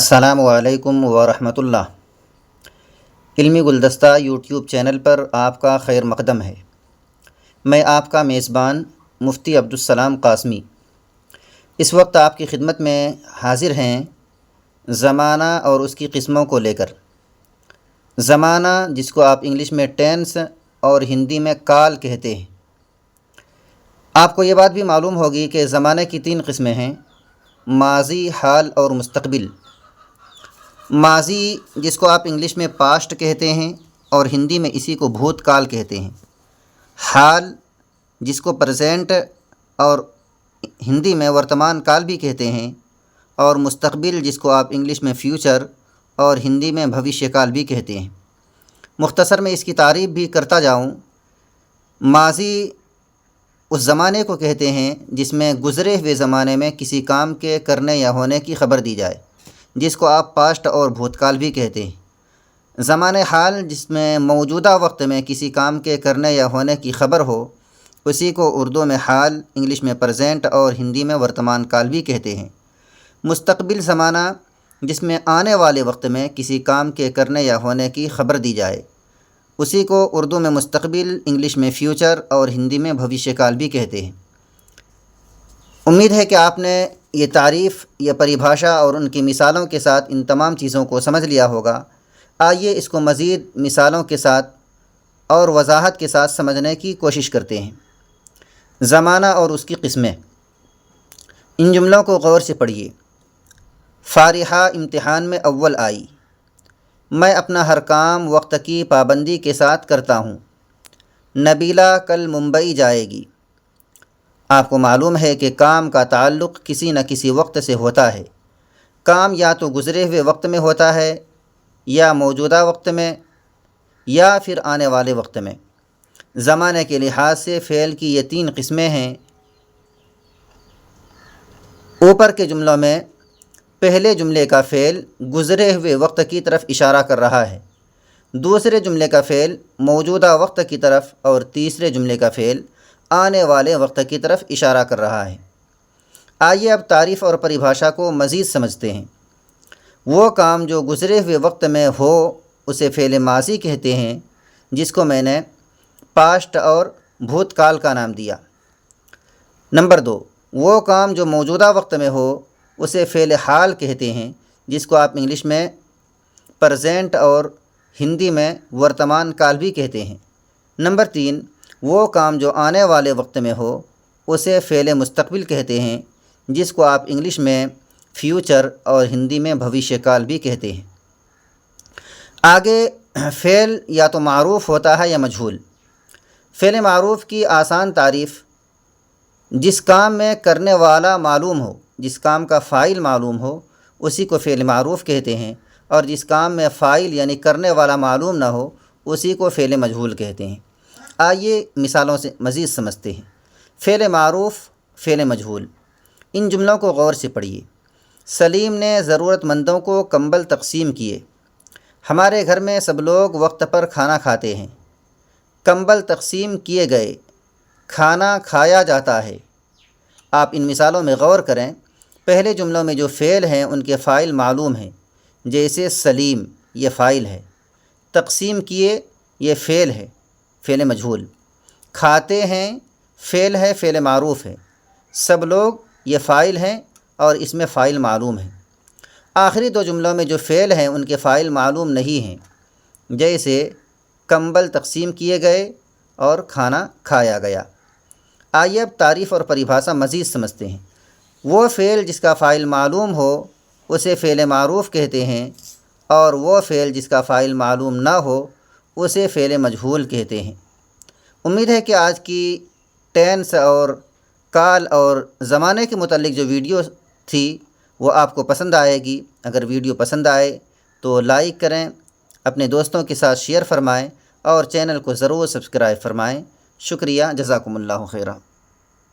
السلام علیکم ورحمۃ اللہ۔ علمی گلدستہ یوٹیوب چینل پر آپ کا خیر مقدم ہے۔ میں آپ کا میزبان مفتی عبدالسلام قاسمی اس وقت آپ کی خدمت میں حاضر ہیں زمانہ اور اس کی قسموں کو لے کر۔ زمانہ جس کو آپ انگلش میں ٹینس اور ہندی میں کال کہتے ہیں۔ آپ کو یہ بات بھی معلوم ہوگی کہ زمانے کی 3 قسمیں ہیں: ماضی، حال اور مستقبل۔ ماضی جس کو آپ انگلش میں پاسٹ کہتے ہیں اور ہندی میں اسی کو بھوت کال کہتے ہیں۔ حال جس کو پریزنٹ اور ہندی میں ورتمان کال بھی کہتے ہیں، اور مستقبل جس کو آپ انگلش میں فیوچر اور ہندی میں بھوشیہ کال بھی کہتے ہیں۔ مختصر میں اس کی تعریف بھی کرتا جاؤں۔ ماضی اس زمانے کو کہتے ہیں جس میں گزرے ہوئے زمانے میں کسی کام کے کرنے یا ہونے کی خبر دی جائے، جس کو آپ پاسٹ اور بھوتکال بھی کہتے ہیں۔ زمانہ حال جس میں موجودہ وقت میں کسی کام کے کرنے یا ہونے کی خبر ہو، اسی کو اردو میں حال، انگلش میں پریزنٹ اور ہندی میں ورتمان کال بھی کہتے ہیں۔ مستقبل زمانہ جس میں آنے والے وقت میں کسی کام کے کرنے یا ہونے کی خبر دی جائے، اسی کو اردو میں مستقبل، انگلش میں فیوچر اور ہندی میں بھوشیہ کال بھی کہتے ہیں۔ امید ہے کہ آپ نے یہ تعریف یا پریبھاشا اور ان کی مثالوں کے ساتھ ان تمام چیزوں کو سمجھ لیا ہوگا۔ آئیے اس کو مزید مثالوں کے ساتھ اور وضاحت کے ساتھ سمجھنے کی کوشش کرتے ہیں۔ زمانہ اور اس کی قسمیں۔ ان جملوں کو غور سے پڑھیے۔ فارحہ امتحان میں اول آئی۔ میں اپنا ہر کام وقت کی پابندی کے ساتھ کرتا ہوں۔ نبیلہ کل ممبئی جائے گی۔ آپ کو معلوم ہے کہ کام کا تعلق کسی نہ کسی وقت سے ہوتا ہے۔ کام یا تو گزرے ہوئے وقت میں ہوتا ہے، یا موجودہ وقت میں، یا پھر آنے والے وقت میں۔ زمانے کے لحاظ سے فعل کی یہ 3 قسمیں ہیں۔ اوپر کے جملوں میں پہلے جملے کا فعل گزرے ہوئے وقت کی طرف اشارہ کر رہا ہے، دوسرے جملے کا فعل موجودہ وقت کی طرف، اور تیسرے جملے کا فعل آنے والے وقت کی طرف اشارہ کر رہا ہے۔ آئیے اب تعریف اور پریبھاشا کو مزید سمجھتے ہیں۔ وہ کام جو گزرے ہوئے وقت میں ہو اسے فعل ماضی کہتے ہیں، جس کو میں نے پاسٹ اور بھوت کال کا نام دیا۔ نمبر 2، وہ کام جو موجودہ وقت میں ہو اسے فعل حال کہتے ہیں، جس کو آپ انگلش میں پریزنٹ اور ہندی میں ورتمان کال بھی کہتے ہیں۔ نمبر 3، وہ کام جو آنے والے وقت میں ہو اسے فعل مستقبل کہتے ہیں، جس کو آپ انگلش میں فیوچر اور ہندی میں بھوشیہ کال بھی کہتے ہیں۔ آگے فعل یا تو معروف ہوتا ہے یا مجہول۔ فعل معروف کی آسان تعریف: جس کام میں کرنے والا معلوم ہو، جس کام کا فاعل معلوم ہو، اسی کو فعل معروف کہتے ہیں، اور جس کام میں فاعل یعنی کرنے والا معلوم نہ ہو اسی کو فعل مجہول کہتے ہیں۔ آئیے مثالوں سے مزید سمجھتے ہیں۔ فعل معروف، فعل مجہول۔ ان جملوں کو غور سے پڑھیے۔ سلیم نے ضرورت مندوں کو کمبل تقسیم کیے۔ ہمارے گھر میں سب لوگ وقت پر کھانا کھاتے ہیں۔ کمبل تقسیم کیے گئے، کھانا کھایا جاتا ہے۔ آپ ان مثالوں میں غور کریں۔ پہلے جملوں میں جو فعل ہیں ان کے فاعل معلوم ہیں، جیسے سلیم یہ فاعل ہے، تقسیم کیے یہ فعل ہے، فعل مجہول۔ کھاتے ہیں فعل ہے، فعل معروف ہے۔ سب لوگ یہ فاعل ہیں اور اس میں فاعل معلوم ہے۔ آخری 2 جملوں میں جو فعل ہیں ان کے فاعل معلوم نہیں ہیں، جیسے کمبل تقسیم کیے گئے اور کھانا کھایا گیا۔ آئیے اب تعریف اور پریبھاشا مزید سمجھتے ہیں۔ وہ فعل جس کا فاعل معلوم ہو اسے فعل معروف کہتے ہیں، اور وہ فعل جس کا فاعل معلوم نہ ہو اسے فعل مجہول کہتے ہیں۔ امید ہے کہ آج کی ٹینس اور کال اور زمانے کے متعلق جو ویڈیو تھی وہ آپ کو پسند آئے گی۔ اگر ویڈیو پسند آئے تو لائک کریں، اپنے دوستوں کے ساتھ شیئر فرمائیں، اور چینل کو ضرور سبسکرائب فرمائیں۔ شکریہ، جزاکم اللہ خیرہ۔